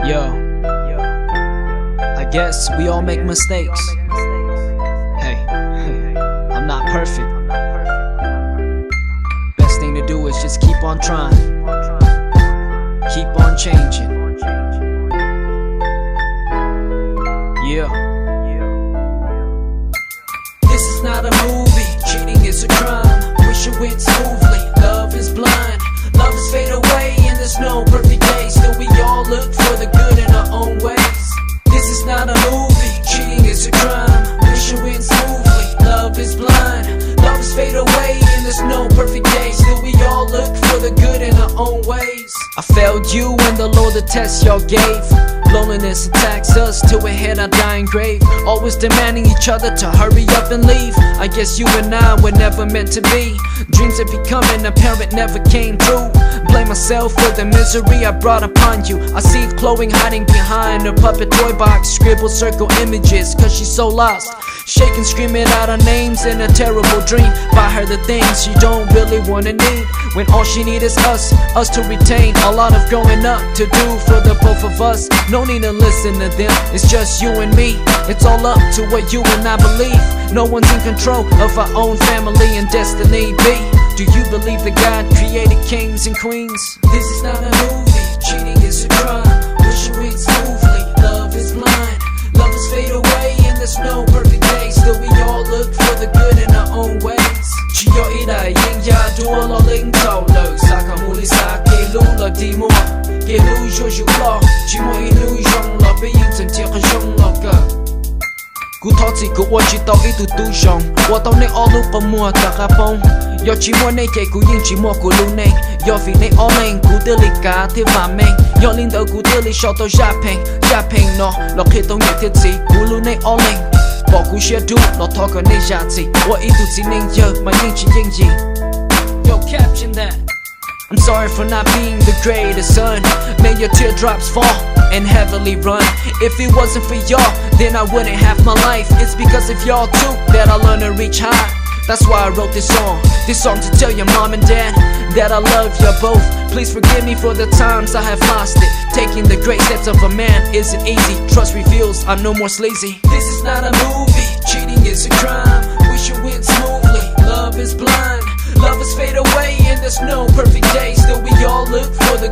Yo, I guess we all make mistakes. Hey, I'm not perfect. Best thing to do is just keep on trying, keep on changing. Yeah. This is not a movie, cheating is a crime. Wish it went smoothly, love is blind. Lovers fade away and there's no perfect day. Still we all look for the good in our own ways. This is not a movie, cheating is a crime. Wish it went smoothly, love is blind. Lovers fade away and there's no perfect day. Still we all look for the good in our own ways. I failed you and the Lord the test y'all gave. Loneliness attacks us till we hit our dying grave. Always demanding each other to hurry up and leave. I guess you and I were never meant to be. Dreams of becoming a parent never came true. Blame myself for the misery I brought upon you. I see Chloe hiding behind her puppet toy box. Scribble circle images cause she's so lost. Shaking, screaming out our names in a terrible dream. Buy her the things she don't really wanna need, when all she need is us to retain. A lot of growing up to do for the both of us. No need to listen to them, it's just you and me. It's all up to what you and I believe. No one's in control of our own family and destiny be. Do you believe that God created kings and queens? This is not a movie, cheating is a crime. Wish it went smoothly, love is blind. Lovers fade away and there's no perfect day. Still we all look for the good in our own ways. 只有一代人也多了领導路，撒卡穆里撒給路了寂寞，給路就有了，寂寞一路用了，被影成天很凶了個。古陶子個我知道一度都用，我到你all路不摸的下崩，有寂寞你給古影寂寞古路內，有飛你all領古的里家的完美，有領導古的里小到下平喏，落去到熱的字古路內all領。保護些度，落拖個你下次，我一肚子凝熱，埋應情應意。Yo, caption that. I'm sorry for not being the greatest son. May your teardrops fall and heavily run. If it wasn't for y'all, then I wouldn't have my life. It's because of y'all too that I learned to reach high. That's why I wrote this song to tell your mom and dad that I love you both. Please forgive me for the times I have lost it. Taking the great steps of a man isn't easy. Trust reveals I'm no more sleazy. This is not a movie, cheating is a crime. Wish it went smoothly, love is blind. Lovers fade away and there's no perfect day. Still we all look for the